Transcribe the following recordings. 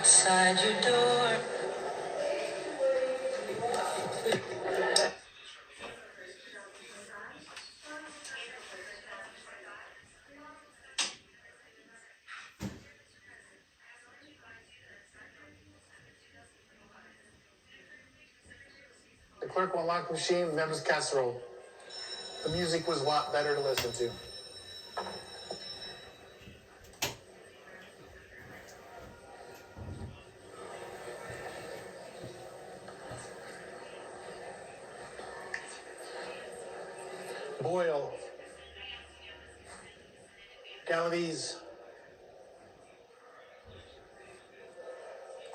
outside your door. The clerk will unlock the machine, members cast the roll. The music was a lot better to listen to. Boyle. Galaviz.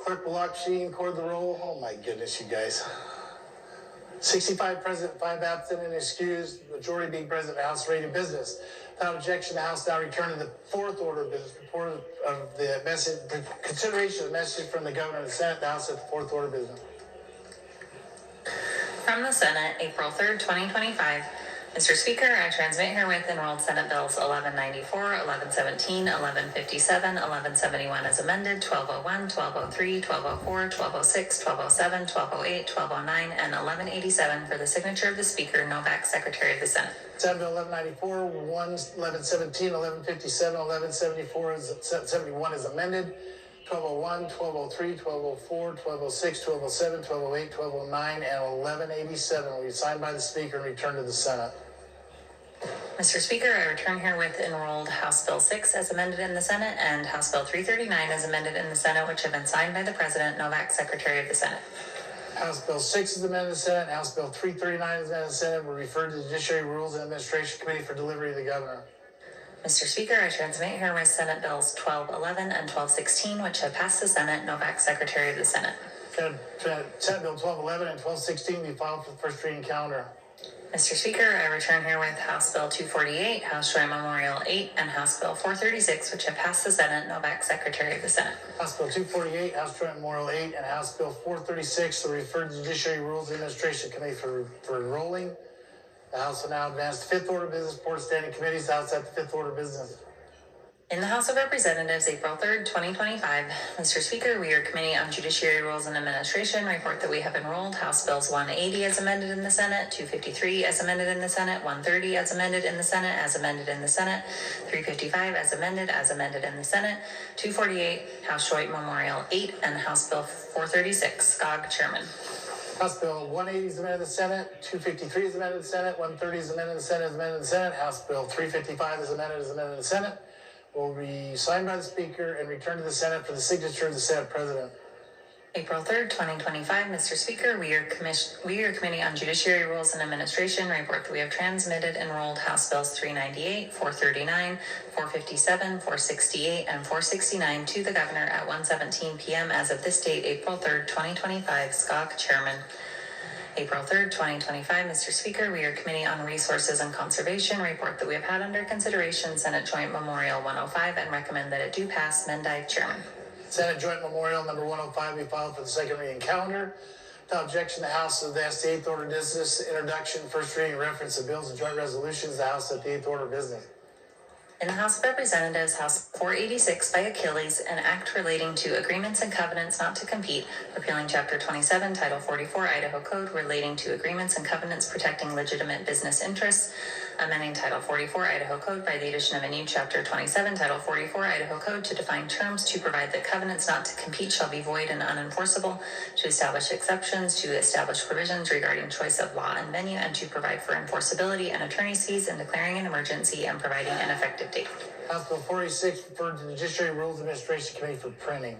Clerk will lock machine, record the roll. Oh my goodness, you guys. 65 present, 5 absent and excused, majority being present, the House ready to business. Without objection, the House now return to the fourth order of business, report of the message, consideration of the message from the Governor and the Senate, the House at the fourth order of business. From the Senate, April 3rd, 2025. Mr. Speaker, I transmit herewith enrolled Senate Bills 1194, 1117, 1157, 1171 as amended, 1201, 1203, 1204, 1206, 1207, 1208, 1209, and 1187 for the signature of the Speaker, Novak, Secretary of the Senate. Senate Bill 1194, 1117, 1157, 1174, 71 is amended. 1201, 1203, 1204, 1206, 1207, 1208, 1209, and 1187 will be signed by the Speaker and returned to the Senate. Mr. Speaker, I return herewith enrolled House Bill 6 as amended in the Senate and House Bill 339 as amended in the Senate, which have been signed by the President, Novak, Secretary of the Senate. House Bill 6 is amended in the Senate. House Bill 339 is amended in the Senate. Will refer to the Judiciary Rules and Administration Committee for delivery to the Governor. Mr. Speaker, I transmit herewith Senate Bills 1211 and 1216, which have passed the Senate, Novak, Secretary of the Senate. Senate Bill 1211 and 1216 be filed for the first reading calendar. Mr. Speaker, I return herewith House Bill 248, House Joint Memorial 8, and House Bill 436, which have passed the Senate, Novak, Secretary of the Senate. House Bill 248, House Joint Memorial 8, and House Bill 436 will refer to the Judiciary Rules and Administration Committee for enrolling. The House will now advance to fifth order of business, report of standing committees. The House at the fifth order of business. In the House of Representatives, April 3rd, 2025, Mr. Speaker, we, your Committee on Judiciary Rules and Administration, report that we have enrolled House Bills 180 as amended in the Senate, 253 as amended in the Senate, 130 as amended in the Senate, 355 as amended in the Senate, 248, House Joint Memorial 8, and House Bill 436. Skog, Chairman. House Bill 180 is amended in the Senate, 253 is amended in the Senate, 130 is amended in the Senate, House Bill 355 is amended in the Senate. Will be signed by the Speaker and returned to the Senate for the signature of the Senate President. April 3rd, 2025, Mr. Speaker, we, your Committee on Judiciary Rules and Administration, report that we have transmitted enrolled House Bills 398, 439, 457, 468, and 469 to the Governor at 1:17 p.m. as of this date, April 3rd, 2025. Skog, Chairman. April 3rd, 2025, Mr. Speaker, we, your Committee on Resources and Conservation, report that we have had under consideration Senate Joint Memorial 105 and recommend that it do pass. Mendai, Chairman. Senate Joint Memorial number 105 be filed for the second reading calendar. Without objection, the House will advance the eighth order of business, introduction, first reading, reference of bills and joint resolutions. The House at the eighth order of business. In the House of Representatives, House 486 by Achilles, an act relating to agreements and covenants not to compete, repealing Chapter 27, Title 44, Idaho Code, relating to agreements and covenants protecting legitimate business interests, amending Title 44, Idaho Code by the addition of a new Chapter 27, Title 44, Idaho Code to define terms, to provide that covenants not to compete shall be void and unenforceable, to establish exceptions, to establish provisions regarding choice of law and venue, and to provide for enforceability and attorney's fees in declaring an emergency and providing an effective date. House Bill 486 referred to the Judiciary Rules and Administration Committee for printing.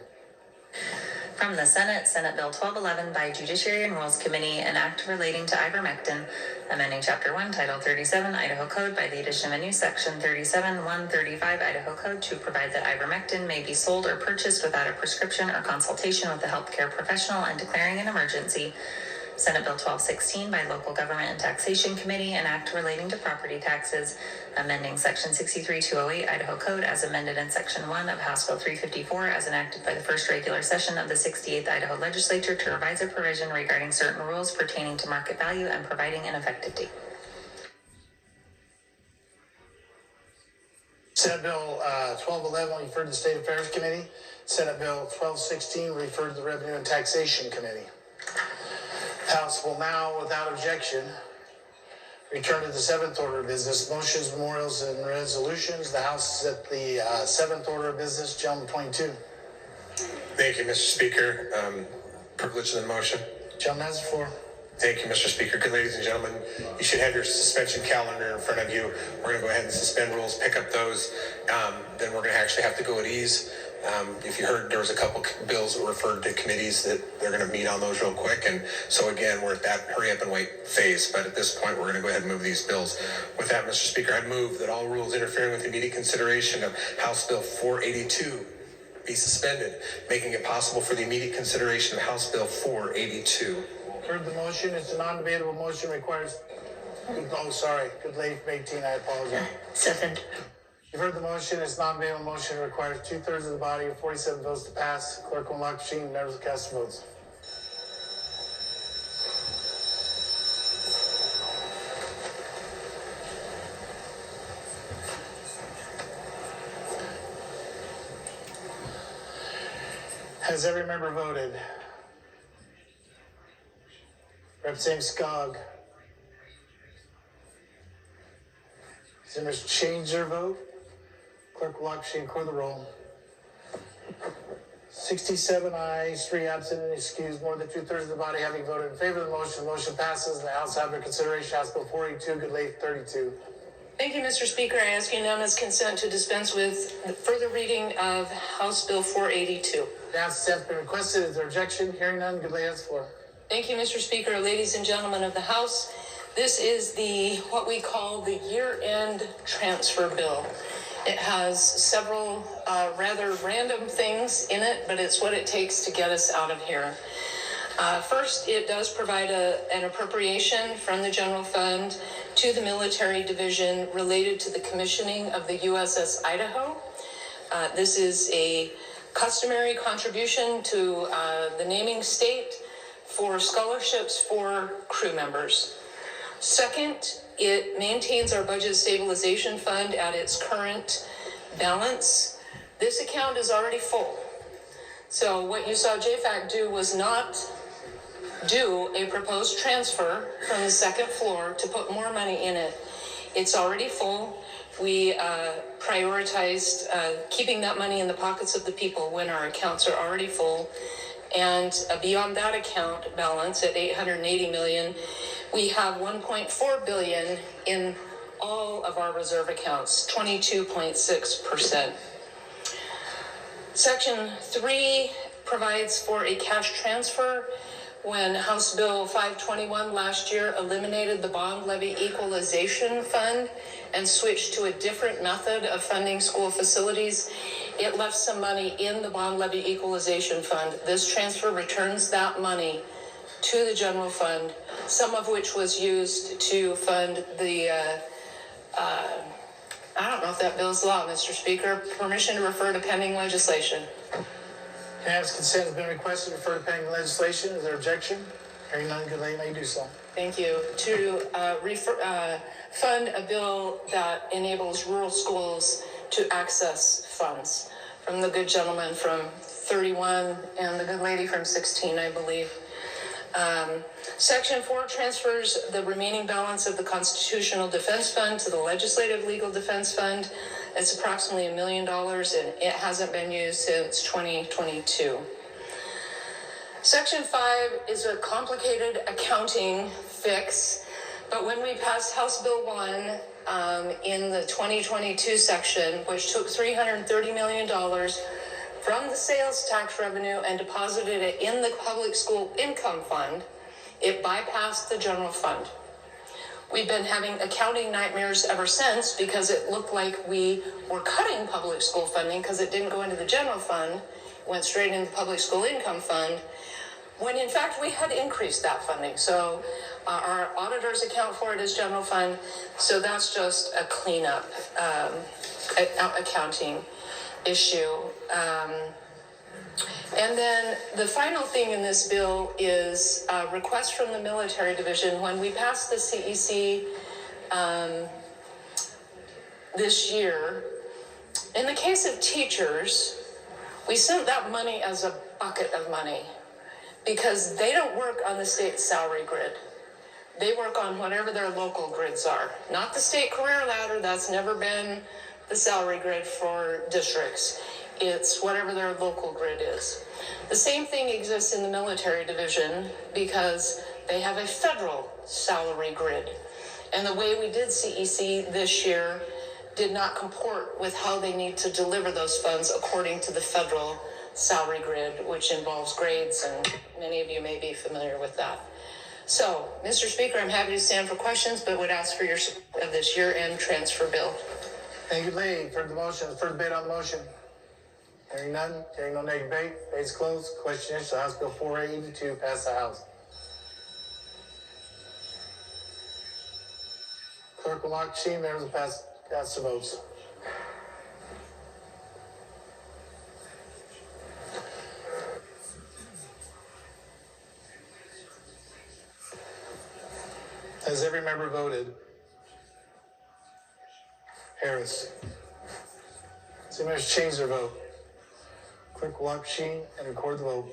From the Senate, Senate Bill 1211 by Judiciary and Rules Committee, an act relating to ivermectin, amending Chapter 1, Title 37, Idaho Code by the addition of a new Section 37-135 Idaho Code to provide that ivermectin may be sold or purchased without a prescription or consultation with a healthcare professional and declaring an emergency. Senate Bill 1216 by Local Government and Taxation Committee, an act relating to property taxes, amending Section 63208 Idaho Code as amended in Section 1 of House Bill 354 as enacted by the first regular session of the 68th Idaho Legislature to revise a provision regarding certain rules pertaining to market value and providing an effective date. Senate Bill 1211 referred to the State Affairs Committee. Senate Bill 1216 referred to the Revenue and Taxation Committee. House will now, without objection, return to the seventh order of business, motions, memorials, and resolutions. The House is at the seventh order of business. Gentleman 22. Thank you, Mr. Speaker. Privilege of the motion. Gentleman has the floor. Thank you, Mr. Speaker. Good ladies and gentlemen, you should have your suspension calendar in front of you. We're going to go ahead and suspend rules, pick up those. Then we're going to actually have to go at ease. If you heard, there was a couple bills that referred to committees that they're going to meet on those real quick. And so again, we're at that hurry up and wait phase. But at this point, we're going to go ahead and move these bills. With that, Mr. Speaker, I move that all rules interfering with immediate consideration of House Bill 482 be suspended, making it possible for the immediate consideration of House Bill 482. Heard the motion. It's a non-debatable motion. Requires. Good lady from 18. I apologize. Second. You've heard the motion. It's non-debatable motion. Requires 2/3 of the body of 47 votes to pass. Clerk will unlock the machine. Members will cast their votes. Has every member voted? Representative Skog. Has members changed their vote? Clerk will lock the machine and record the roll. 67 ayes, 3 absent and excused. More than 2/3 of the body having voted in favor of the motion. The motion passes. The House have their consideration. House Bill 482. Good lady 32. Thank you, Mr. Speaker. I ask unanimous consent to dispense with the further reading of House Bill 482. The House has been requested. Is there objection? Hearing none. Good lady has the floor. Thank you, Mr. Speaker. Ladies and gentlemen of the House, this is what we call the year-end transfer bill. It has several rather random things in it, but it's what it takes to get us out of here. First, it does provide an appropriation from the general fund to the military division related to the commissioning of the USS Idaho. This is a customary contribution to the naming state for scholarships for crew members. Second, it maintains our budget stabilization fund at its current balance. This account is already full. So what you saw JFAC do was not do a proposed transfer from the second floor to put more money in it. It's already full. We prioritized keeping that money in the pockets of the people when our accounts are already full. And beyond that account balance at $880 million, we have $1.4 billion in all of our reserve accounts, 22.6%. Section 3 provides for a cash transfer when House Bill 521 last year eliminated the bond levy equalization fund and switched to a different method of funding school facilities. It left some money in the bond levy equalization fund. This transfer returns that money to the general fund, some of which was used to fund the, I don't know if that bill's law, Mr. Speaker, permission to refer to pending legislation. Unanimous consent has been requested to refer to pending legislation. Is there objection? Hearing none, good lady may do so. Thank you. To fund a bill that enables rural schools to access funds from the good gentleman from 31 and the good lady from 16, I believe. Section 4 transfers the remaining balance of the Constitutional Defense Fund to the Legislative Legal Defense Fund. It's approximately $1 million, and it hasn't been used since 2022. Section 5 is a complicated accounting fix, but when we passed House Bill 1 in the 2022 section, which took $330 million from the sales tax revenue and deposited it in the public school income fund, it bypassed the general fund. We've been having accounting nightmares ever since because it looked like we were cutting public school funding because it didn't go into the general fund, went straight into the public school income fund, when in fact we had increased that funding. So our auditors account for it as general fund, so that's just a cleanup accounting issue. And then the final thing in this bill is a request from the military division. When we passed the CEC this year, In the case of teachers, we sent that money as a bucket of money because they don't work on the state salary grid. They work on whatever their local grids are. Not the state career ladder, that's never been the salary grid for districts. It's whatever their local grid is. The same thing exists in the military division because they have a federal salary grid. And the way we did CEC this year did not comport with how they need to deliver those funds according to the federal salary grid, which involves grades, and many of you may be familiar with that. So, Mr. Speaker, I'm happy to stand for questions, but would ask for your support of this year-end transfer bill. Thank you, Lee. For the motion, for debate on the motion. Hearing none, hearing no negative debate, debate's closed. Question is, House Bill 482 pass the House. Clerk will lock machine, members will cast the votes. Has every member voted? Harris. Has any members changed their vote? Clerk will lock machine and record the vote.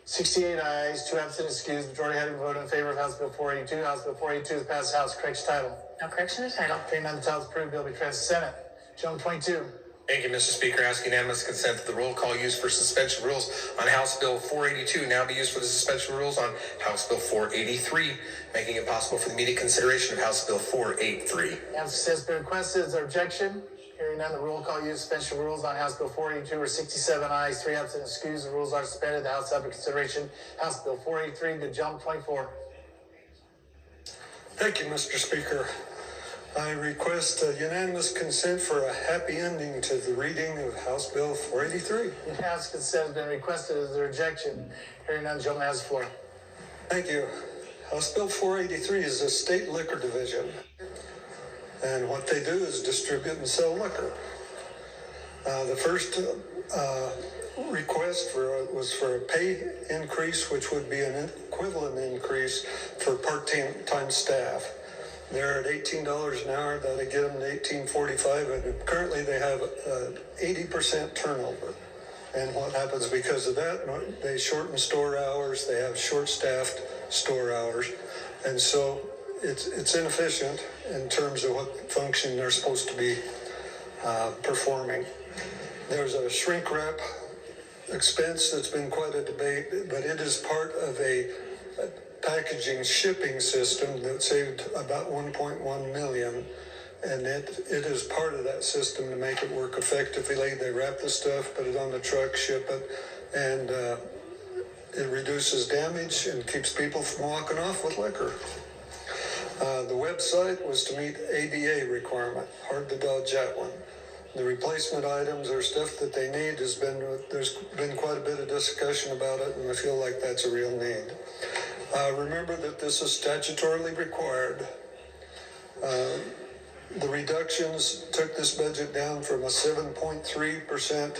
68 ayes, 2 absent, excused. Majority having voted in favor of House Bill 482. House Bill 482 is passed. House. Correction title. No correction to title. Hearing none, the title is approved. Bill will be transferred to Senate. Gentleman 22. Thank you, Mr. Speaker. Ask unanimous consent that the roll call used for suspension of rules on House Bill 482 now be used for the suspension of rules on House Bill 483, making it possible for the immediate consideration of House Bill 483. Answer has been requested. Is there objection? Hearing none, the roll call used suspension of rules on House Bill 482 are 67 ayes, 3 absent, excused. The rules are suspended. The House under consideration. House Bill 483 to Gentleman 24. Thank you, Mr. Speaker. I request unanimous consent for a happy ending to the reading of House Bill 483. Unanimous consent has been requested. Is there objection? Hearing none, gentleman has the floor. Thank you. House Bill 483 is a state liquor division, and what they do is distribute and sell liquor. The first request was for a pay increase, which would be an equivalent increase for part-time staff. They're at $18 an hour. That'll get them to $18.45, and currently they have 80% turnover. And what happens because of that? They shorten store hours. They have short-staffed store hours, and so it's inefficient in terms of what function they're supposed to be performing. There's a shrink wrap expense that's been quite a debate, but it is part of a packaging shipping system that saved about $1.1 million, and it is part of that system to make it work effectively. They wrap the stuff, put it on the truck, ship it, and it reduces damage and keeps people from walking off with liquor. The website was to meet ADA requirement. Hard to dodge that one. The replacement items or stuff that they need there's been quite a bit of discussion about it, and I feel like that's a real need. Remember that this is statutorily required. The reductions took this budget down from a 7.3%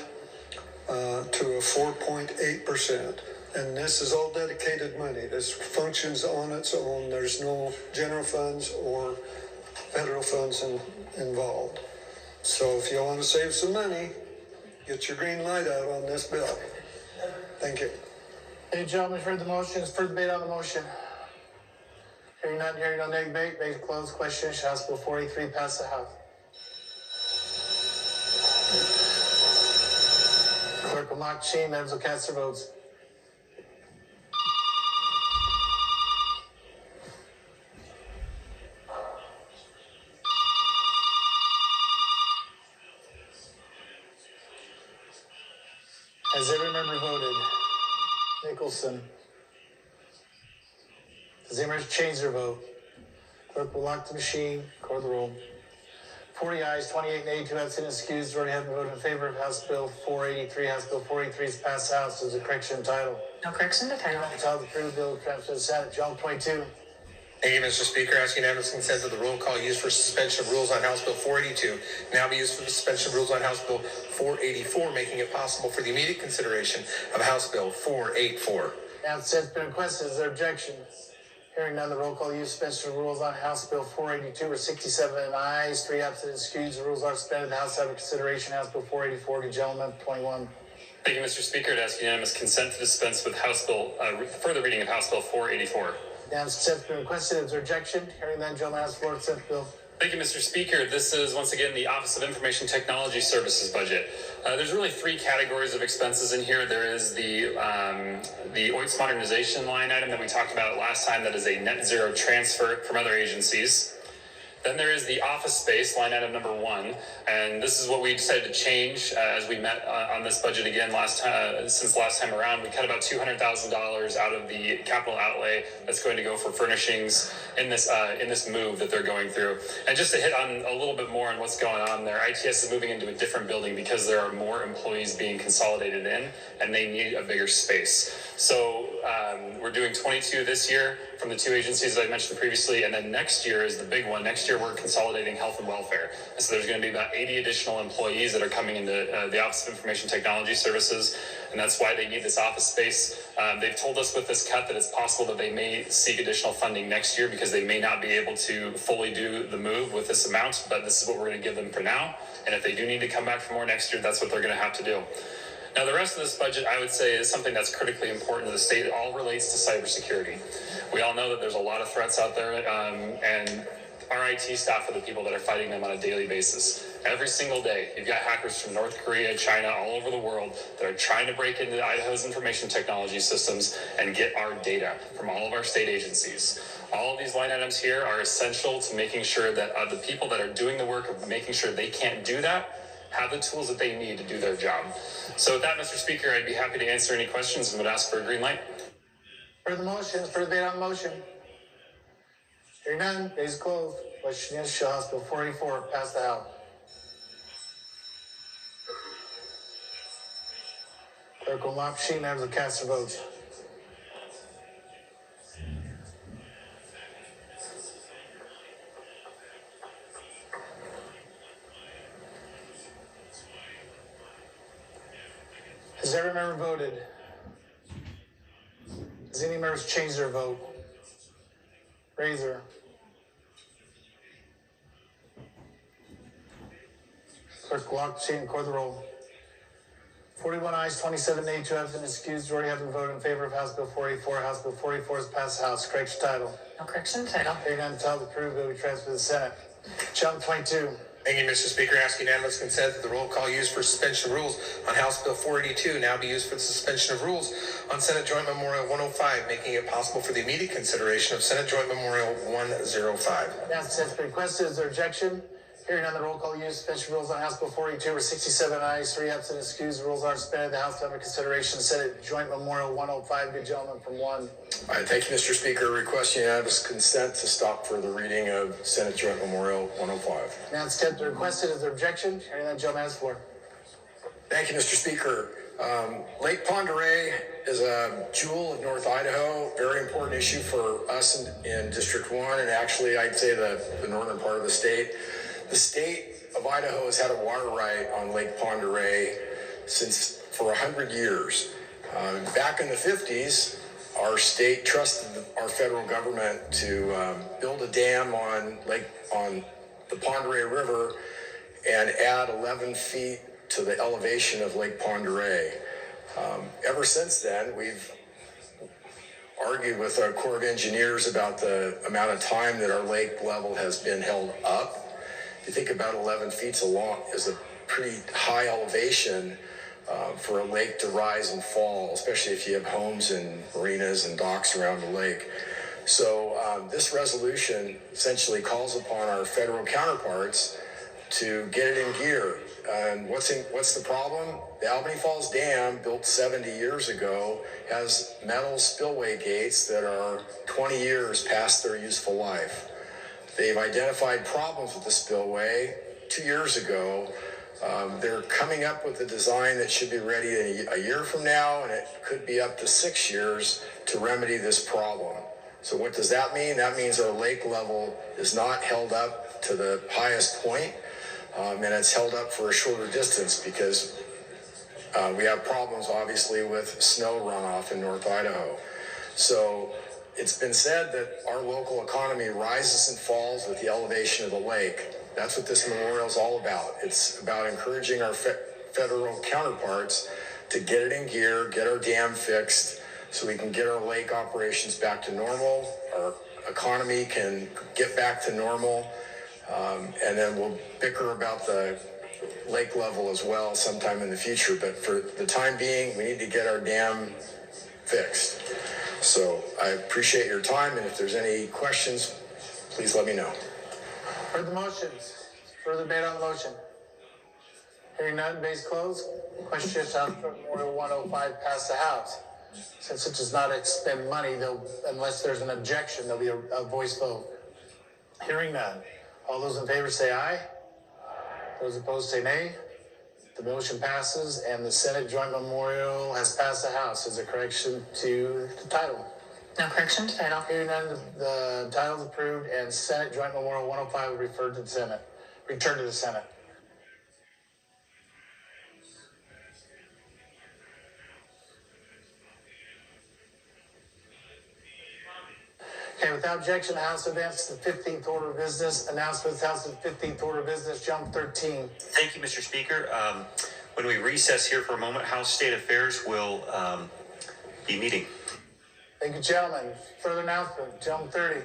to a 4.8%. And this is all dedicated money. This functions on its own. There's no general funds or federal funds involved. So if you want to save some money, get your green light out on this bill. Thank you. Any gentlemen heard the motion? Is further debate on the motion? Hearing none, hearing no negative debate, debate closed. Question is, House Bill 483 pass the House. Clerk will knock machine, members will cast their votes. Has every member voted? Nicholson. Has anyone changed their vote? Clerk will lock the machine, record the roll. 40 ayes, 28 nay, 2 absent, excused. Already have voted in favor of House Bill 483. House Bill 483 is passed House. There's a correction title. No correction to title. Title approved. Bill transferred to the Senate. Gentleman 22. Thank you, Mr. Speaker. Ask unanimous consent that the roll call used for suspension of rules on House Bill 482 now be used for the suspension of rules on House Bill 484, making it possible for the immediate consideration of House Bill 484. Now, it's been requested. Is there objection? Hearing none, the roll call use suspension of rules on House Bill 482 or 67 ayes, 3 absent excused. The rules are suspended. The House have consideration. House Bill 484. Good gentlemen, 21. Thank you, Mr. Speaker. I'd ask unanimous consent to dispense with further reading of House Bill 484. Unanimous consent has been requested. Is there objection? Hearing none, gentleman has the floor to consent the bill. Thank you, Mr. Speaker. This is once again the Office of Information Technology Services budget. There's really 3 categories of expenses in here. There is the OITS modernization line item that we talked about last time. That is a net zero transfer from other agencies. Then there is the office space, line item number 1, and this is what we decided to change as we met on this budget again since last time around. We cut about $200,000 out of the capital outlay that's going to go for furnishings in this move that they're going through. And just to hit on a little bit more on what's going on there, ITS is moving into a different building because there are more employees being consolidated in, and they need a bigger space. So we're doing 22 this year from the 2 agencies that I mentioned previously, and then next year is the big one. Next year we're consolidating health and welfare. And so there's going to be about 80 additional employees that are coming into the Office of Information Technology Services, and that's why they need this office space. They've told us with this cut that it's possible that they may seek additional funding next year because they may not be able to fully do the move with this amount, but this is what we're going to give them for now. And if they do need to come back for more next year, that's what they're going to have to do. Now, the rest of this budget, I would say, is something that's critically important to the state. It all relates to cybersecurity. We all know that there's a lot of threats out there, and our IT staff are the people that are fighting them on a daily basis. Every single day, you've got hackers from North Korea, China, all over the world that are trying to break into Idaho's information technology systems and get our data from all of our state agencies. All of these line items here are essential to making sure that the people that are doing the work of making sure they can't do that have the tools that they need to do their job. So with that, Mr. Speaker, I'd be happy to answer any questions and would ask for a green light. For the motion, for the debate on the motion. Hearing none, debate is closed. Question is, shall House Bill 484 pass the House? Clerk will lock machine, members will cast their votes. Has every member voted? Has any members changed their vote? Razor. Clerk will lock the machine and record the roll. 41 ayes, 27 nay, 2 absent excused. Majority having voted in favor of House Bill 484. House Bill 484 has passed the House. Correction title. No correction title. Hearing none, title approved. Bill will be transferred to the Senate. Chapter 22. Thank you, Mr. Speaker. Ask unanimous consent that the roll call used for suspension of rules on House Bill 482 now be used for the suspension of rules on Senate Joint Memorial 105, making it possible for the immediate consideration of Senate Joint Memorial 105. Now, consent has been requested. Is there objection? Hearing on the roll call use suspension rules on House Bill 482 were 67 ayes, 3 absent excused. The rules are suspended. The House under consideration. Senate Joint Memorial 105. Good gentleman from 1. All right, thank you, Mr. Speaker. Request unanimous consent to stop for the reading of Senate Joint Memorial 105. Now, consent requested. Is there objection? Hearing that, gentleman has the floor. Thank you, Mr. Speaker. Lake Pend Oreille is a jewel of North Idaho, very important issue for us in District 1, and actually I'd say the northern part of the state. The state of Idaho has had a water right on Lake Pend Oreille for 100 years. Back in the 50s, our state trusted our federal government to build a dam on the Pend Oreille River and add 11 feet to the elevation of Lake Pend Oreille. Ever since then, we've argued with our Corps of Engineers about the amount of time that our lake level has been held up. If you think about 11 feet is a pretty high elevation for a lake to rise and fall, especially if you have homes and marinas and docks around the lake. So this resolution essentially calls upon our federal counterparts to get it in gear. And what's the problem? The Albany Falls Dam, built 70 years ago, has metal spillway gates that are 20 years past their useful life. They've identified problems with the spillway 2 years ago. They're coming up with a design that should be ready a year from now, and it could be up to 6 years to remedy this problem. So what does that mean? That means our lake level is not held up to the highest point, and it's held up for a shorter distance because we have problems, obviously, with snow runoff in North Idaho. So It's been said that our local economy rises and falls with the elevation of the lake. That's what this memorial is all about. It's about encouraging our federal counterparts to get it in gear, get our dam fixed, so we can get our lake operations back to normal, our economy can get back to normal, and then we'll bicker about the lake level as well sometime in the future. But for the time being, we need to get our dam fixed. So I appreciate your time, and if there's any questions, please let me know. Heard the motions. Further debate on the motion. Hearing none, base closed. Question on Memorial 105 pass the House. Since it does not expend money, unless there's an objection, there'll be a voice vote. Hearing none. All those in favor say aye. Those opposed say nay. The motion passes, and the Senate Joint Memorial has passed the House. Is a correction to the title? No correction to title. Hearing none, the title is approved, and Senate Joint Memorial 105 will refer to the Senate. Return to the Senate. Okay, without objection, the House advances to the 15th order of business. Announcements, House of 15th order of business, jump 13. Thank you, Mr. Speaker. When we recess here for a moment, House State Affairs will be meeting. Thank you, gentlemen. Further announcement, jump 30.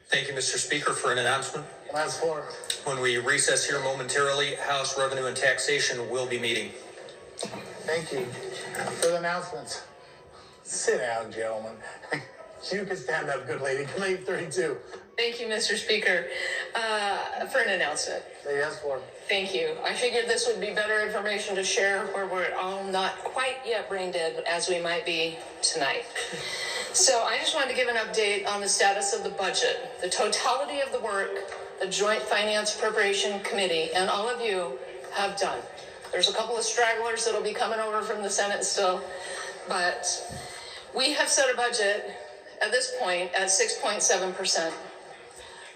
Thank you, Mr. Speaker, for an announcement. Last floor. When we recess here momentarily, House Revenue and Taxation will be meeting. Thank you. Further announcements. Sit down, gentlemen. You can stand up, good lady. Good lady 32. Thank you, Mr. Speaker, for an announcement. Yes, floor. Thank you. I figured this would be better information to share where we're all not quite yet brain dead as we might be tonight. So I just wanted to give an update on the status of the budget, the totality of the work the Joint Finance Appropriation Committee and all of you have done. There's a couple of stragglers that'll be coming over from the Senate still, but we have set a budget at this point at 6.7%.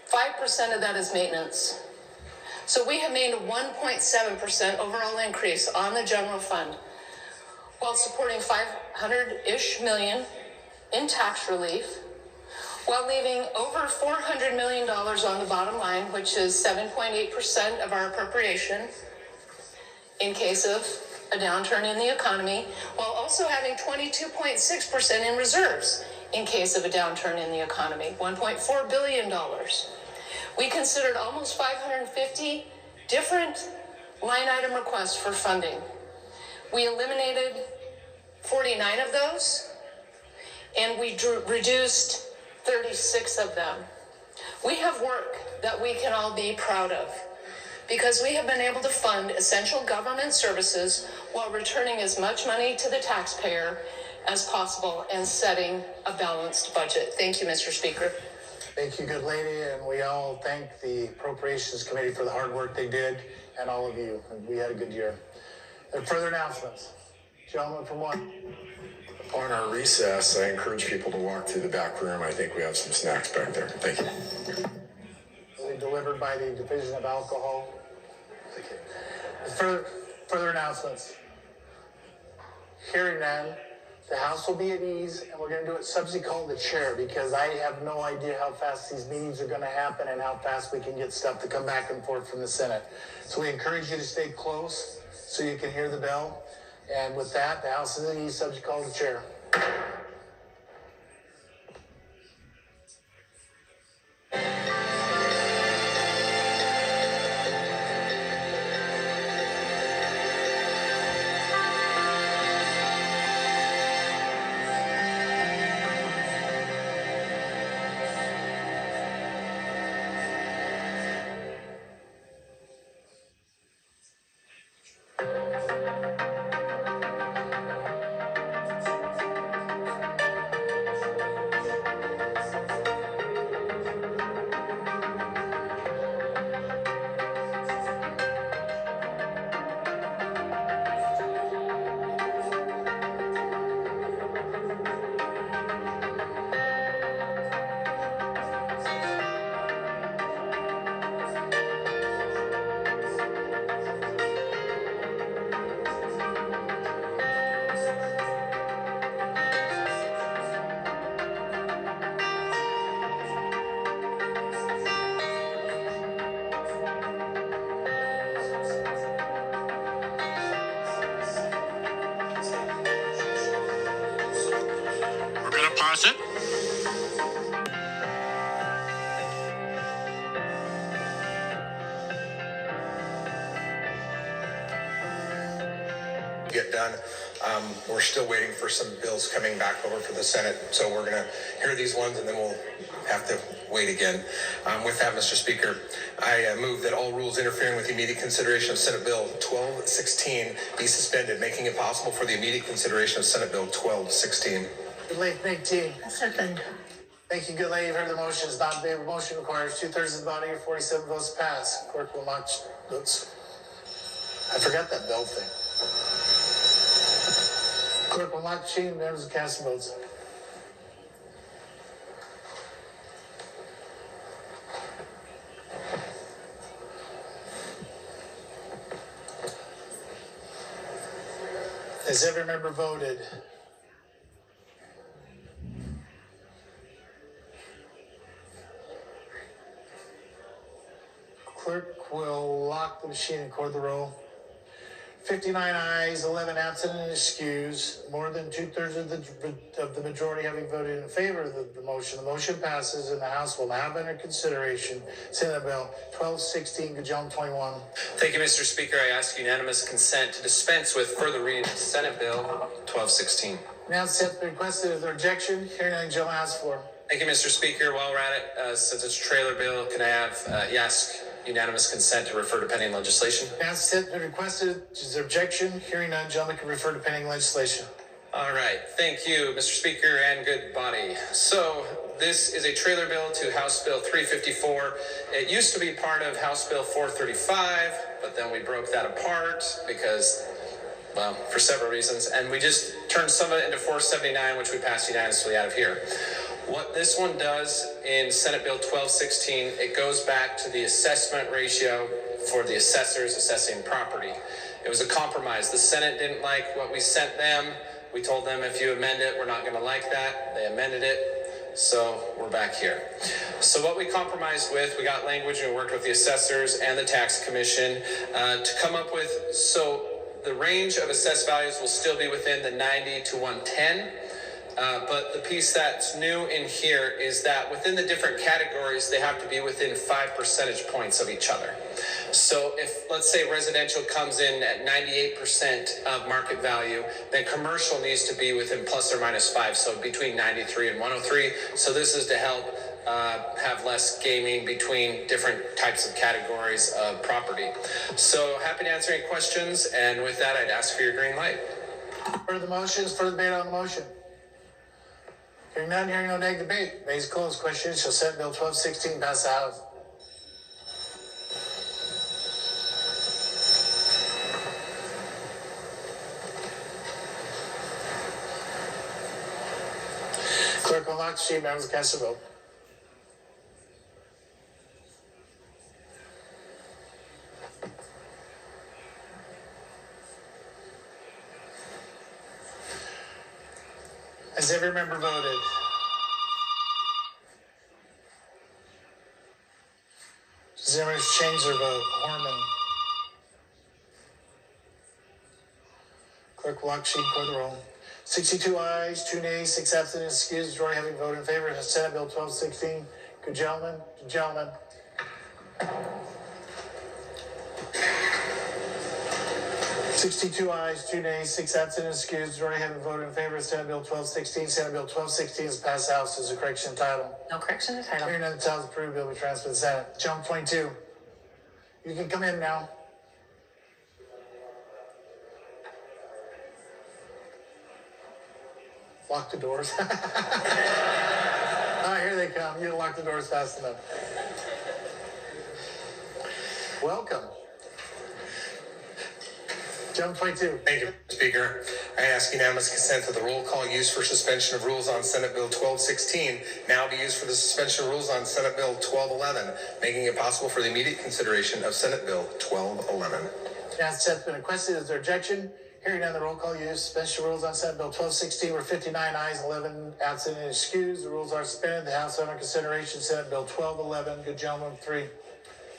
5% of that is maintenance. So we have made a 1.7% overall increase on the general fund while supporting $500-ish million in tax relief, while leaving over $400 million on the bottom line, which is 7.8% of our appropriation in case of a downturn in the economy, while also having 22.6% in reserves in case of a downturn in the economy, $1.4 billion. We considered almost 550 different line item requests for funding. We eliminated 49 of those, and we reduced 36 of them. We have work that we can all be proud of because we have been able to fund essential government services while returning as much money to the taxpayer as possible and setting a balanced budget. Thank you, Mr. Speaker. Thank you, good lady, and we all thank the Appropriations Committee for the hard work they did, and all of you. We had a good year. And further announcements. Gentleman from one. Upon our recess, I encourage people to walk through the back room. I think we have some snacks back there. Thank you. Will be delivered by the Division of Alcohol. Further announcements. Hearing none, the House will be at ease, and we're going to do it subject call the chair because I have no idea how fast these meetings are going to happen and how fast we can get stuff to come back and forth from the Senate. So we encourage you to stay close so you can hear the bell. And with that, the House is at ease, subject call the chair. Pass it. Get done. We're still waiting for some bills coming back over for the Senate, so we're going to hear these ones and then we'll have to wait again. With that, Mr. Speaker, I move that all rules interfering with the immediate consideration of Senate Bill 1216 be suspended, making it possible for the immediate consideration of Senate Bill 1216. Good lady, 19. Second. Thank you, good lady. You've heard the motion. Is not in favor. Motion requires 2/3 of the body or 47 votes to pass. Clerk will not votes. I forgot that bell thing. Clerk will not change members of cast votes. Has every member voted? Clerk will lock the machine and record the roll. 59 ayes, 11 absent and excused. More than 2/3 of the majority having voted in favor of the motion. The motion passes and the House will now have under consideration Senate Bill 1216, Gajam 21. Thank you, Mr. Speaker. I ask unanimous consent to dispense with further reading of Senate Bill 1216. Now it's been requested. Is there objection? Hearing none, Joe asks for. Thank you, Mr. Speaker. While we're at it, since it's a trailer bill, can I have ask unanimous consent to refer to pending legislation? Now it's been requested. Is there objection? Hearing none, gentlemen can refer to pending legislation. All right. Thank you, Mr. Speaker, and good body. So this is a trailer bill to House Bill 354. It used to be part of House Bill 435, but then we broke that apart because, well, for several reasons. And we just turned some of it into 479, which we passed unanimously out of here. What this one does in Senate Bill 1216, it goes back to the assessment ratio for the assessors assessing property. It was a compromise. The Senate didn't like what we sent them. We told them, if you amend it, we're not going to like that. They amended it. So we're back here. So what we compromised with, we got language and we worked with the assessors and the tax commission to come up with, so the range of assessed values will still be within the 90 to 110. But the piece that's new in here is that within the different categories, they have to be within 5 percentage points of each other. So if, let's say, residential comes in at 98% of market value, then commercial needs to be within plus or minus 5, so between 93 and 103. So this is to help have less gaming between different types of categories of property. So happy to answer any questions, and with that, I'd ask for your green light. Further motions, further debate on the motion. Hearing none, hearing no negative debate. Debate is closed. Question shall Senate Bill 1216 pass the House. Clerk will lock the sheet. Members cast their vote. Has every member voted? Does everyone change their vote? Horman. Clerk will lock sheet for the roll. 62 ayes, 2 nays, 6 absent, and excused. Majority having voted in favor of Senate Bill 1216. Good gentlemen. 62 ayes, 2 nays, 6 absent, and excused. Majority having voted in favor of Senate Bill 1216. Senate Bill 1216 is passed the House. Is a correction title. No correction to title. Hearing none, the title is approved. Bill will be transferred to the Senate. Jump 22. You can come in now. Lock the doors. Ah, here they come. You lock the doors fast enough. Welcome. Jump 22. Thank you, Speaker. I ask unanimous consent that the roll call used for suspension of rules on Senate Bill 1216 now be used for the suspension of rules on Senate Bill 1211, making it possible for the immediate consideration of Senate Bill 1211. Yes, that's been requested. Is there objection? Hearing none, the roll call used. Suspension of rules on Senate Bill 1216 were 59 ayes, 11 absent and excused. The rules are suspended. The House under consideration. Senate Bill 1211. Good gentleman, 3.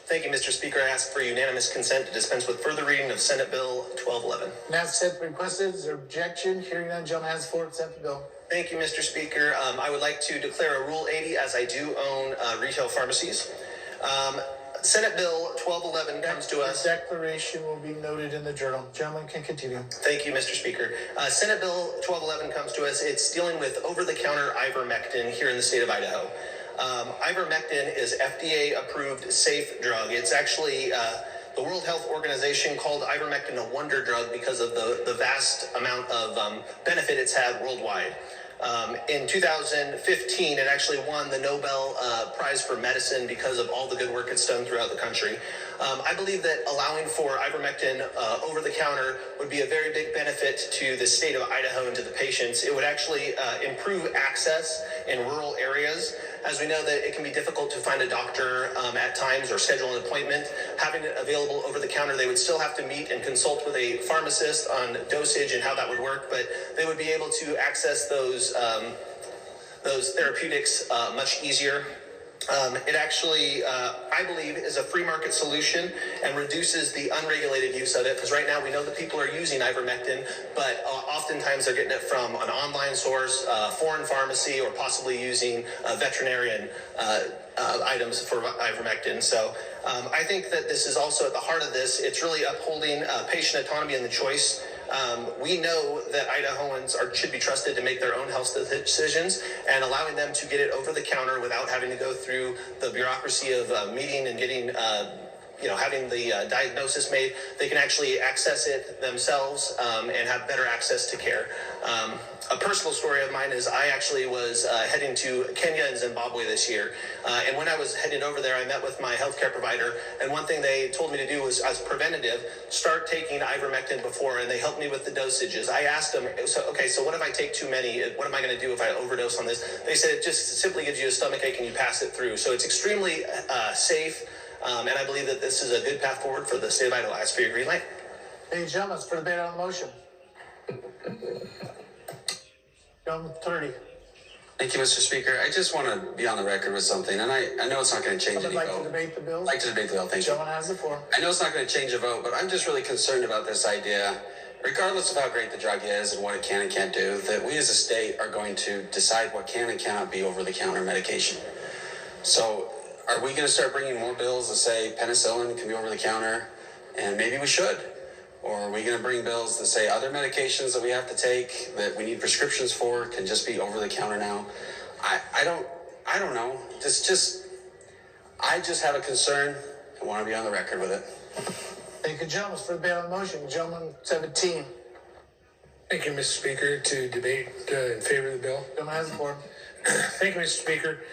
Thank you, Mr. Speaker. I ask for unanimous consent to dispense with further reading of Senate Bill 1211. Now, it's requested. Is there objection? Hearing none, gentleman has the floor. Consent the bill. Thank you, Mr. Speaker. I would like to declare a Rule 80 as I do own retail pharmacies. Senate Bill 1211 comes to us. The declaration will be noted in the journal. Gentleman can continue. Thank you, Mr. Speaker. Senate Bill 1211 comes to us. It's dealing with over-the-counter ivermectin here in the state of Idaho. Ivermectin is FDA-approved safe drug. It's actually the World Health Organization called ivermectin a wonder drug because of the vast amount of benefit it's had worldwide. In 2015, it actually won the Nobel Prize for Medicine because of all the good work it's done throughout the country. I believe that allowing for ivermectin over the counter would be a very big benefit to the state of Idaho and to the patients. It would actually improve access in rural areas. As we know that it can be difficult to find a doctor at times or schedule an appointment. Having it available over the counter, they would still have to meet and consult with a pharmacist on dosage and how that would work, but they would be able to access those therapeutics much easier. It actually, I believe, is a free market solution and reduces the unregulated use of it, because right now we know that people are using ivermectin, but oftentimes they're getting it from an online source, foreign pharmacy, or possibly using veterinarian items for ivermectin. So I think that this is also at the heart of this. It's really upholding patient autonomy and the choice. We know that Idahoans should be trusted to make their own health decisions, and allowing them to get it over the counter without having to go through the bureaucracy of meeting and getting, having the diagnosis made. They can actually access it themselves and have better access to care. A personal story of mine is I actually was heading to Kenya and Zimbabwe this year. And when I was headed over there, I met with my healthcare provider. And one thing they told me to do was, as preventative, start taking ivermectin before. And they helped me with the dosages. I asked them, so what if I take too many? What am I going to do if I overdose on this? They said it just simply gives you a stomach ache and you pass it through. So it's extremely safe. And I believe that this is a good path forward for the state of Idaho. I ask for your green light. Any gentlemen, for debate on the motion. Gentleman 30. Thank you, Mr. Speaker. I just want to be on the record with something, and I know it's not going to change any vote. I'd like to debate the bill. I'd like to debate the bill, thank you. Gentleman has the floor. I know it's not going to change a vote, but I'm just really concerned about this idea, regardless of how great the drug is and what it can and can't do, that we as a state are going to decide what can and cannot be over-the-counter medication. So are we going to start bringing more bills that say penicillin can be over-the-counter? And maybe we should. Or are we going to bring bills that say other medications that we have to take that we need prescriptions for can just be over the counter now? I don't know. I just have a concern and want to be on the record with it. Thank you, gentlemen, for debate on the motion. Gentleman 17. Thank you, Mr. Speaker, to debate in favor of the bill. Gentleman has the floor. Thank you, Mr. Speaker.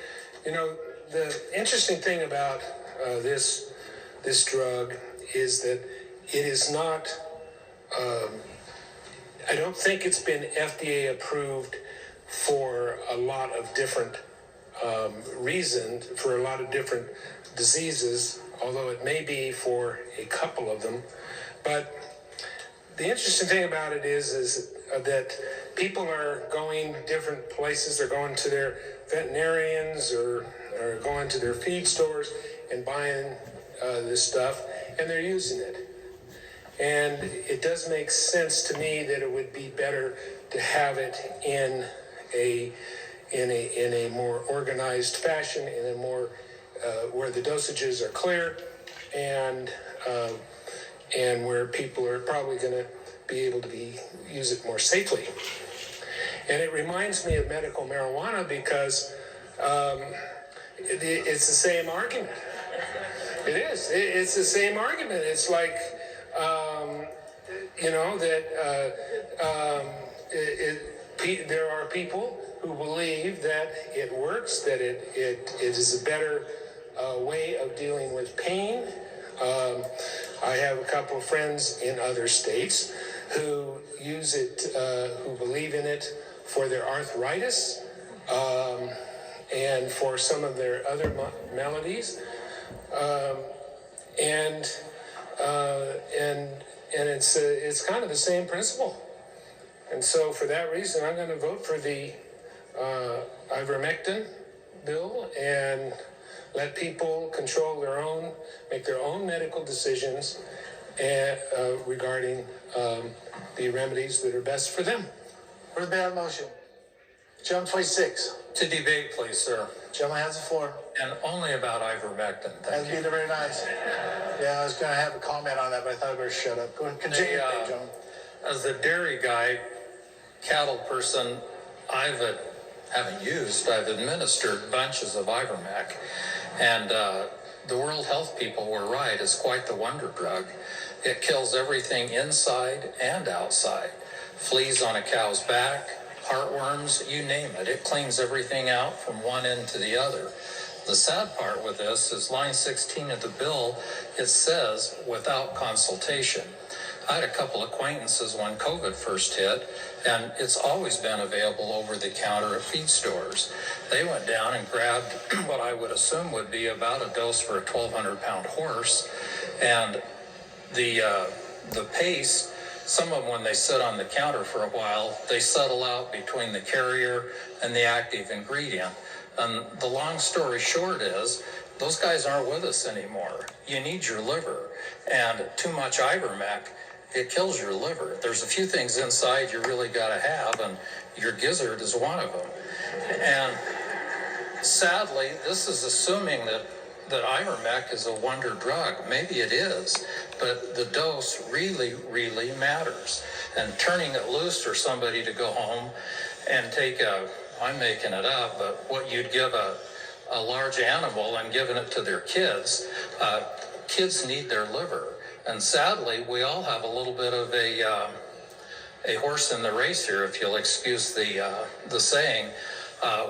You know, the interesting thing about this drug is that it is not, I don't think it's been FDA approved for a lot of different reasons, for a lot of different diseases, although it may be for a couple of them. But the interesting thing about it is that people are going different places. They're going to their veterinarians or going to their feed stores and buying this stuff, and they're using it. And it does make sense to me that it would be better to have it in a more organized fashion, in a more where the dosages are clear, and where people are probably going to be able to use it more safely. And it reminds me of medical marijuana because it's the same argument. It is. It's the same argument. It's like, there are people who believe that it works, that it is a better way of dealing with pain. I have a couple of friends in other states who use it, who believe in it for their arthritis and for some of their other maladies. And it's kind of the same principle. And so for that reason, I'm going to vote for the ivermectin bill and let people control make their own medical decisions regarding the remedies that are best for them. For the motion. Gentleman 26. To debate, please, sir. Gentleman has the floor. And only about ivermectin. That'd be very nice. Yeah, I was going to have a comment on that, but I thought I better shut up. Go ahead, continue, gentlemen. As the dairy guy, cattle person, I've administered bunches of Ivermec. And the World Health people were right. It's quite the wonder drug. It kills everything inside and outside. Fleas on a cow's back, heartworms, you name it. It cleans everything out from one end to the other. The sad part with this is line 16 of the bill, it says without consultation. I had a couple acquaintances when COVID first hit, and it's always been available over the counter at feed stores. They went down and grabbed what I would assume would be about a dose for a 1,200-pound horse, and the paste, some of them, when they sit on the counter for a while, they settle out between the carrier and the active ingredient. And the long story short is, those guys aren't with us anymore. You need your liver. And too much Ivermec, it kills your liver. There's a few things inside you really got to have, and your gizzard is one of them. And sadly, this is assuming that Ivermec is a wonder drug. Maybe it is, but the dose really, really matters. And turning it loose for somebody to go home and take I'm making it up, but what you'd give a large animal and giving it to their kids, kids need their liver. And sadly, we all have a little bit of a horse in the race here, if you'll excuse the saying.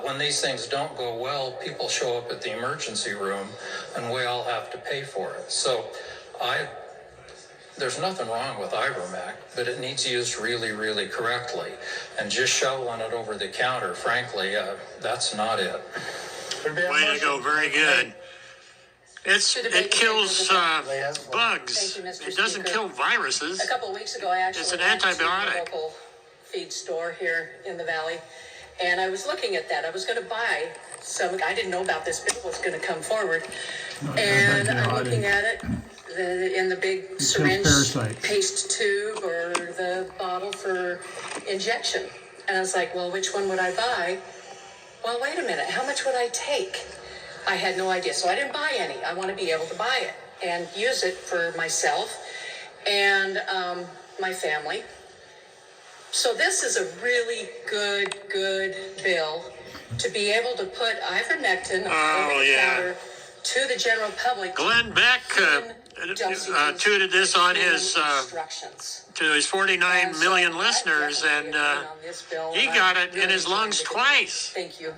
When these things don't go well, people show up at the emergency room, and we all have to pay for it. So there's nothing wrong with Ivermec, but it needs used really, really correctly. And just shoveling it over the counter, frankly, that's not it. Way to go, very good. It kills bugs. It doesn't kill viruses. A couple of weeks ago, I actually it's an went antibiotic. to a local feed store here in the valley, and I was looking at that. I was going to buy some. I didn't know about this bill was going to come forward, and I'm looking at it in the big syringe paste tube or the bottle for injection, and I was like, well, which one would I buy? Well, wait a minute. How much would I take? I had no idea, so I didn't buy any. I want to be able to buy it and use it for myself and my family. So this is a really good bill to be able to put ivermectin over the counter to the general public. Glenn Beck tooted this on his to his 49 million listeners, and he got it in his lungs twice. Thank you.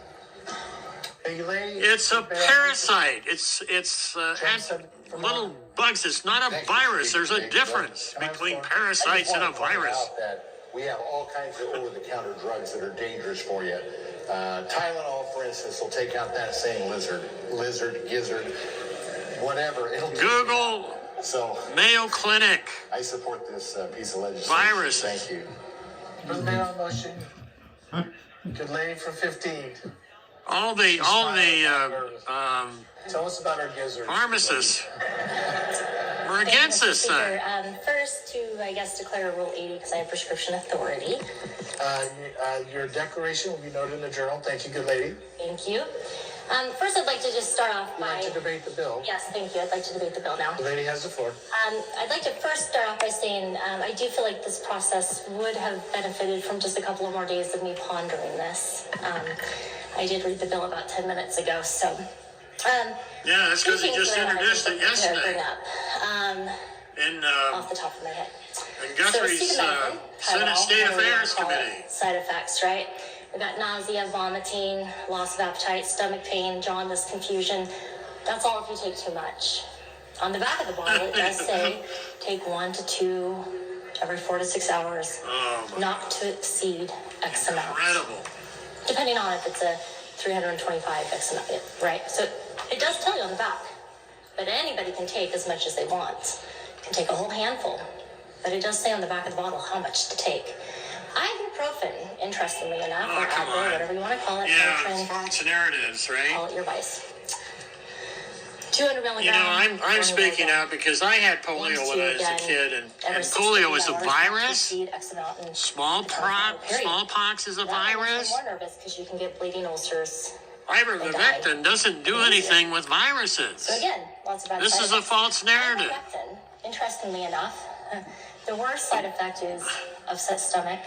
It's a parasite. It's little bugs. It's not a virus. There's a difference between parasites and a virus. We have all kinds of over-the-counter drugs that are dangerous for you. Tylenol, for instance, will take out that same lizard, gizzard, whatever. It'll Google. So Mayo Clinic. I support this piece of legislation. Viruses. Thank you. President on motion. Good lady for 15. All the Tell us about our gizzards. pharmacists were against this thing. First, I guess, declare Rule 80 because I have prescription authority. Your declaration will be noted in the journal. Thank you, good lady. Thank you. First, I'd like to just start off by... You'd like to debate the bill? Yes, thank you. I'd like to debate the bill now. The lady has the floor. I'd like to first start off by saying I do feel like this process would have benefited from just a couple of more days of me pondering this. I did read the bill about 10 minutes ago, so... yeah, that's because he just introduced it yesterday. Off the top of my head. In Guthrie's Senate State Affairs Committee. Side effects, right? We got nausea, vomiting, loss of appetite, stomach pain, jaundice, confusion. That's all if you take too much. On the back of the bottle, it does say take 1 to 2 every 4 to 6 hours, not to exceed X amount. Incredible. Depending on if it's a 325 X amount, right? So it does tell you on the back, but anybody can take as much as they want. You can take a whole handful, but it does say on the back of the bottle how much to take. Ibuprofen, interestingly enough, or Advil, whatever you want to call it. Yeah, false narratives, right? Call it your vice. 200 milligrams. You know, I'm speaking out because I had polio when I was a kid, and polio is a virus. Smallpox is a virus. More nervous because you can get bleeding ulcers. Ivermectin doesn't do anything with viruses. So again, lots of this is a false narrative. Ivermectin, interestingly enough, the worst side effect is upset stomach.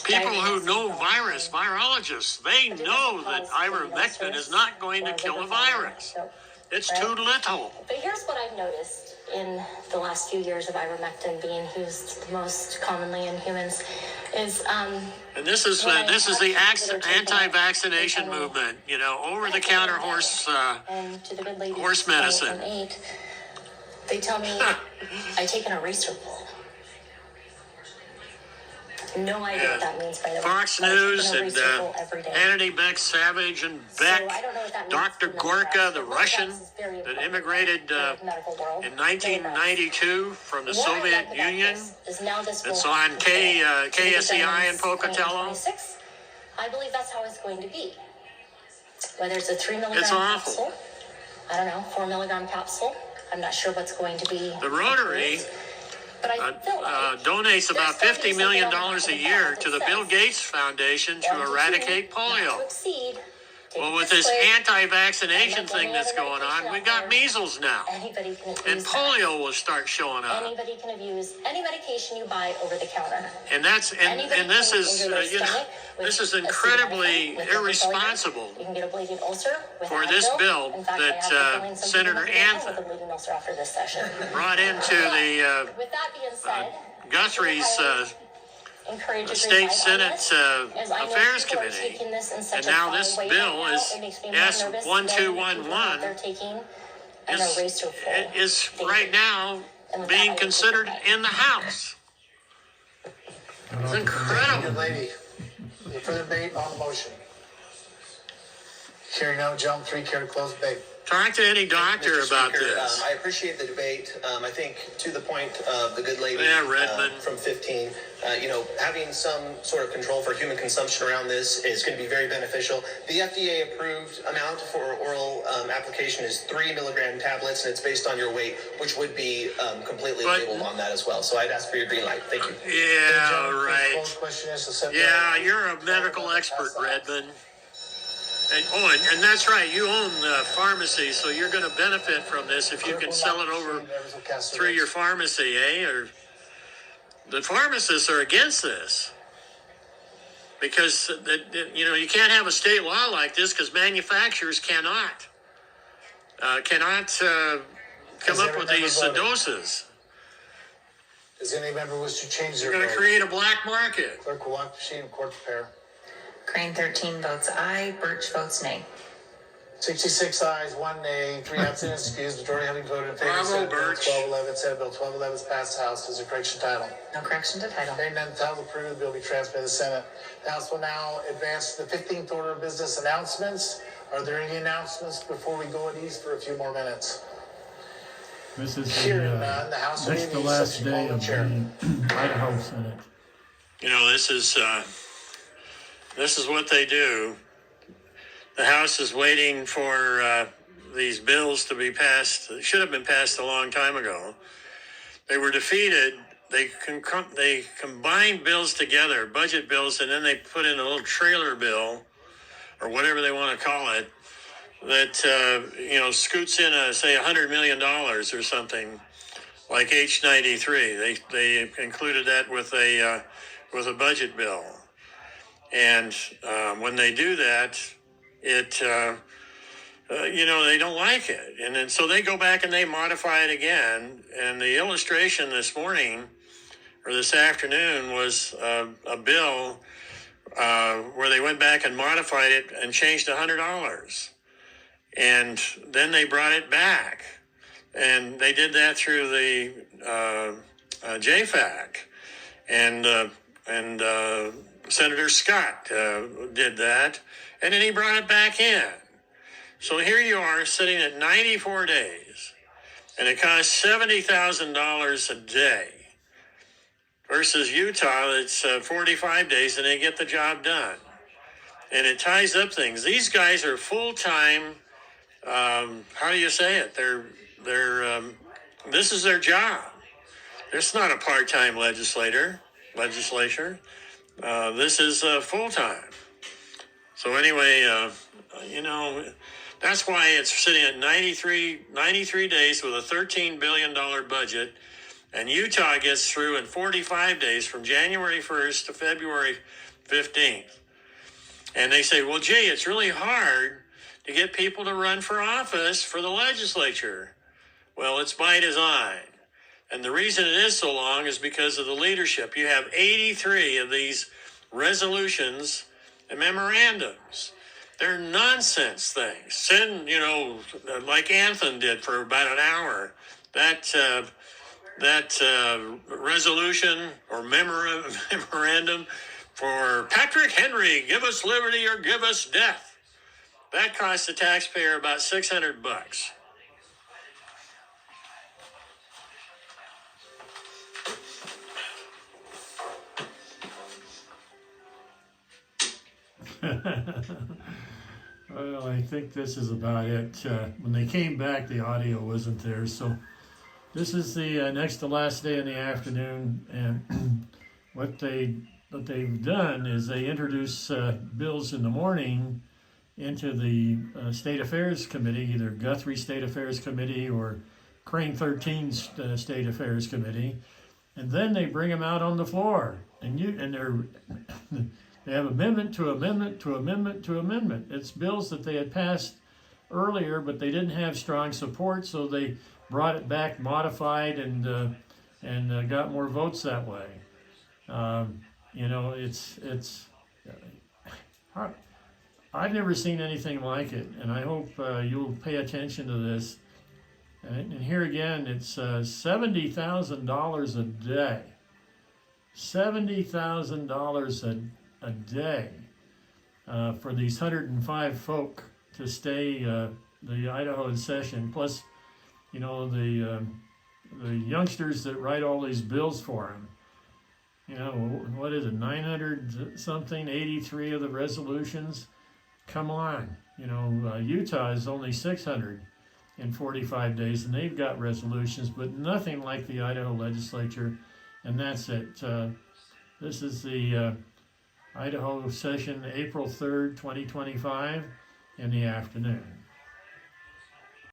People who know virologists, they know that ivermectin is not going to kill a virus. It's too little. But here's what I've noticed in the last few years of ivermectin being used the most commonly in humans is and this is the anti-vaccination movement. You know, over-the-counter horse medicine. They tell me I take an eraser ball. No idea what that means, by the way. Fox News and Hannity, Beck, Savage, and Beck. Dr. Gorka, the Russian that immigrated in 1992 from the Soviet Union. It's on KSEI in Pocatello. I believe that's how it's going to be. Whether it's a 3 milligram capsule, I don't know, 4 milligram capsule. I'm not sure what's going to be. The Rotary donates about $50 million a year to the Bill Gates Foundation to eradicate polio. Well, with this anti-vaccination thing that's going on, we got measles now, and polio will start showing up. Anybody can abuse any medication you buy over the counter. And this is this is incredibly irresponsible You can get a bleeding ulcer for this bill that Senator Anthem brought into the Guthrie's the State Senate Affairs Committee, and now this bill is S1211 is right now being considered in the House. It's incredible. Lady, further debate on the motion. Hearing none, John 3, care to close debate. Talk to any doctor about Speaker, this. I appreciate the debate. I think to the point of the good lady from 15, having some sort of control for human consumption around this is going to be very beneficial. The FDA approved amount for oral application is 3 milligram tablets, and it's based on your weight, which would be completely labeled on that as well. So I'd ask for your green light. Thank you. Yeah, right. Yeah, you're a medical expert, Redmond. And that's right, you own the pharmacy, so you're going to benefit from this if you can sell it over through your pharmacy, Or the pharmacists are against this because you can't have a state law like this because manufacturers cannot come up with these doses. Does any member wish to change their vote? You're going to create a black market. Clerk will lock the machine and court prepare. Crane 13 votes aye, Birch votes nay. 66 ayes, 1 nay, 3 absent, excused. Majority having voted in favor. Senate Bill 1211. Senate Bill 1211 is passed. The House. Is there correction title? No correction to title. Hearing none, title approved. The bill will be transmitted to the Senate. The House will now advance to the 15th order of business announcements. Are there any announcements before we go at ease for a few more minutes? This is the last day of the Idaho Senate. This is what they do. The House is waiting for these bills to be passed. They should have been passed a long time ago. They were defeated. They combined bills together, budget bills, and then they put in a little trailer bill, or whatever they want to call it, that scoots in say $100 million or something, like H93. They included that with a budget bill. And when they do that, they don't like it. And then so they go back and they modify it again. And the illustration this morning or this afternoon was a bill where they went back and modified it and changed $100. And then they brought it back. And they did that through the JFAC. And Senator Scott did that, and then he brought it back in. So here you are sitting at 94 days, and it costs $70,000 a day versus Utah that's 45 days, and they get the job done. And it ties up things. These guys are full-time how do you say it? This is their job. It's not a part-time legislature. This is full-time. So anyway, that's why it's sitting at 93 days with a $13 billion budget, and Utah gets through in 45 days from January 1st to February 15th. And they say, well, gee, it's really hard to get people to run for office for the legislature. Well, it's by design. And the reason it is so long is because of the leadership. You have 83 of these resolutions and memorandums. They're nonsense things. Send, like Anthony did for about an hour. That resolution or memorandum for Patrick Henry, give us liberty or give us death. That cost the taxpayer about $600. Well, I think this is about it. When they came back, the audio wasn't there, so this is the next to last day in the afternoon, and what they've done is they introduce bills in the morning into the State Affairs Committee, either Guthrie State Affairs Committee or Crane 13's State Affairs Committee, and then they bring them out on the floor, and they have amendment to amendment to amendment to amendment. It's bills that they had passed earlier, but they didn't have strong support, so they brought it back modified and got more votes that way. I've never seen anything like it, and I hope you'll pay attention to this. And here again, it's $70,000 a day. $70,000 a day for these 105 folk to stay the Idaho session, plus the youngsters that write all these bills for them. What is it, 900 something, 83 of the resolutions? Come on. Utah is only 600 in 45 days, and they've got resolutions, but nothing like the Idaho legislature, and that's it. This is the Idaho session, April 3rd, 2025, in the afternoon.